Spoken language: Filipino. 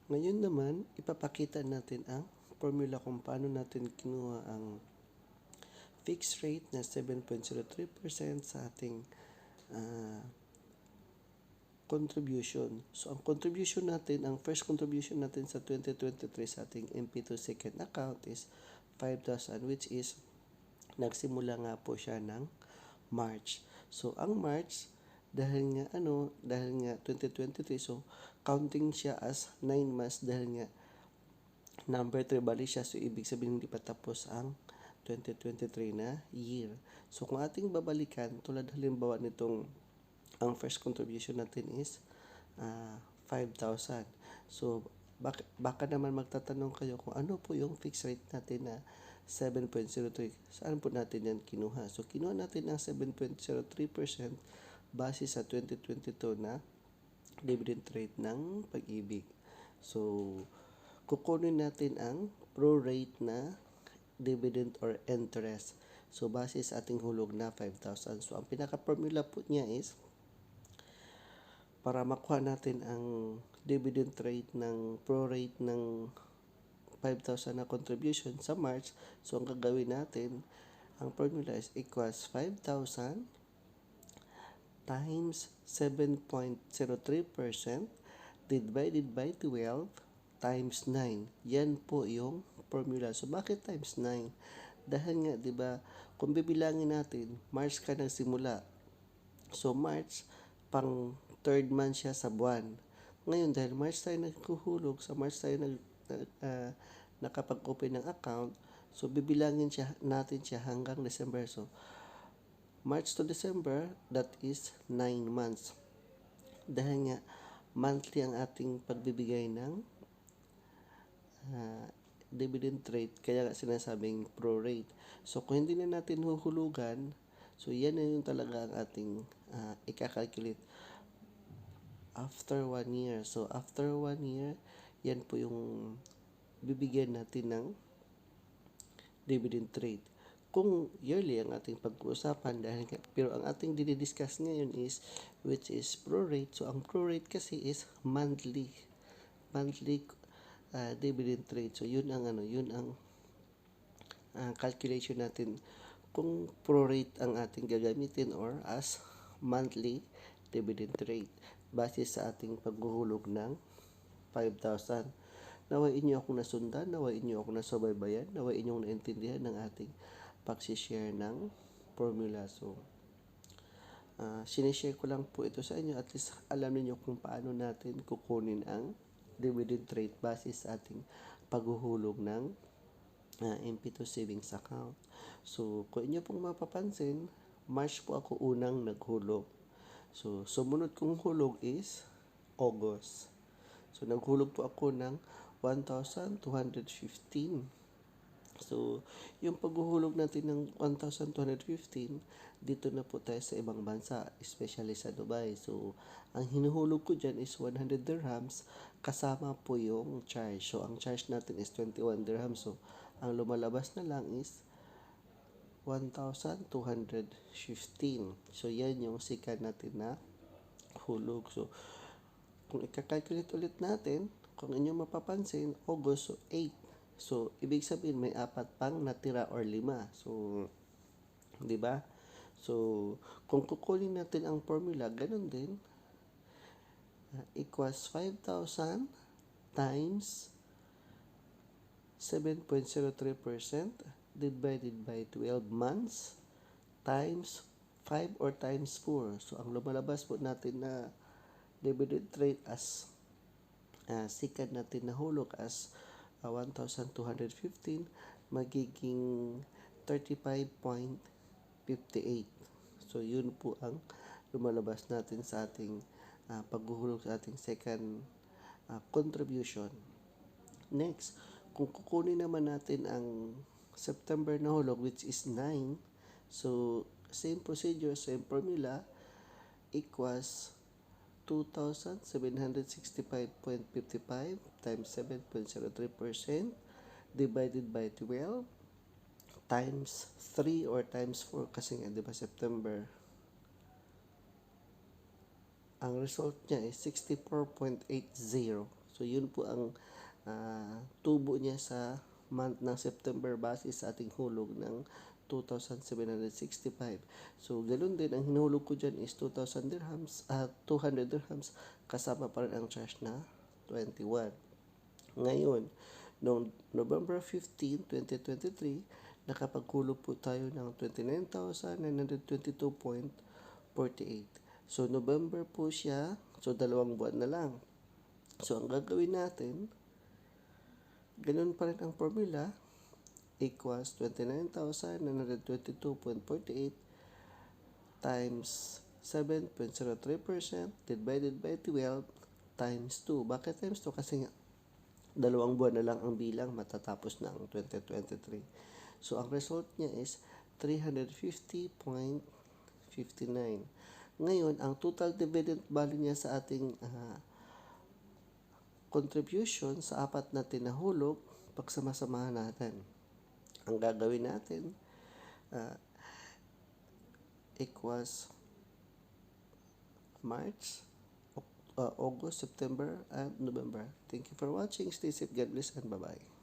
Ngayon naman, ipapakita natin ang formula kung paano natin kinuha ang fixed rate na 7.03% sa ating uh, contribution. So, ang contribution natin, ang first contribution natin sa 2023 sa ating MP2 second account is 5,000, which is nagsimula nga po siya ng March. So, ang March, dahil nga 2023, so counting siya as 9 months dahil nga number 3 bali siya, so ibig sabihin hindi pa tapos ang 2023 na year. So, kung ating babalikan, tulad halimbawa nitong ang first contribution natin is 5,000. So, baka naman magtatanong kayo kung ano po yung fixed rate natin na 7.03. Saan po natin yan kinuha? So, kinuha natin ang 7.03% base sa 2022 na dividend rate ng Pag-ibig. So, kukunin natin ang pro-rate na dividend or interest. So, base sa ating hulog na 5,000. So, ang pinaka-formula po niya is para makuha natin ang dividend rate ng pro-rate ng 5,000 na contribution sa March. So, ang gagawin natin, ang formula is equals 5,000 times 7.03% divided by 12 times 9. Yan po yung formula. So, bakit times 9? Dahil nga, di ba, kung bibilangin natin, March ka nagsimula. So, March, pang third month siya sa buwan. Ngayon, dahil March tayo nagkuhulog, sa March tayo nakapag-open ng account, so bibilangin natin siya hanggang December. So, March to December, that is 9 months. Dahil nga, monthly ang ating pagbibigay ng dividend rate, kaya sinasabing pro rate. So, kung hindi na natin huhulugan, so yan na yung talaga ang ating ikakalculate after 1 year. So, after 1 year, yan po yung bibigyan natin ng dividend rate. Kung yearly ang ating pag-uusapan, pero ang ating dinidiscuss ngayon is, which is pro-rate. So, ang pro-rate kasi is monthly dividend rate. So, yun ang calculation natin kung pro-rate ang ating gagamitin or as monthly dividend rate base sa ating paghuhulog ng 5,000. Naway inyo akong nasundan, naway inyo akong nasubaybayan, naway inyong naintindihan ng ating pagsishare ng formula. So, sinishare ko lang po ito sa inyo, at least alam niyo kung paano natin kukunin ang dividend rate base sa ating paghuhulog ng MP2 savings account. So, kung inyo pong mapapansin, March po ako unang naghulog. So, sumunod kong hulog is August. So, naghulog po ako ng 1,215. So, yung paghuhulog natin ng 1,215, dito na po tayo sa ibang bansa, especially sa Dubai. So, ang hinuhulog ko dyan is 100 dirhams, kasama po yung charge. So, ang charge natin is 21 dirhams. So, ang lumalabas na lang is 1,215. So, yan yung sikat natin na hulog. So, kung ikakalculate ulit natin, kung inyo mapapansin, August, so 8. So, ibig sabihin may 4 pang natira or 5. So, di ba? So, kung kukunin natin ang formula, ganun din. Equals 5,000 times 7.03% divided by 12 months times 5 or times 4. So, ang lumalabas po natin na dividend rate as sikat natin na hulog as 1,215, magiging 35.58. So, yun po ang lumalabas natin sa ating paghuhulog sa ating second contribution. Next, kung kukunin naman natin ang September na hulog, which is 9, so same procedure, same formula, equals 2,765.55 times 7.03% divided by 12 times 3 or times 4 kasi nga, di ba, September. Ang result niya is 64.80. So, yun po ang tubo niya sa month ng September base sa ating hulog ng 2,765. So, ganoon din, ang hinulog ko dyan is 2,000 dirhams, 200 dirhams, kasama pa rin ang charge na 21. Ngayon, noong November 15, 2023, nakapaghulog po tayo ng 29,922.48. So, November po siya. So, 2 buwan na lang. So, ang gagawin natin, ganun pa rin ang formula, equals 29,922.48 times 7.03% divided by 12 times 2. Bakit times 2? Kasi nga, 2 buwan na lang ang bilang, matatapos na ang 2023. So, ang result niya is 350.59. Ngayon, ang total dividend value niya sa ating contribution sa apat na tinahulog, pagsama-samahan natin. Ang gagawin natin equals March, August, September, and November. Thank you for watching. Stay safe, God bless, and bye-bye.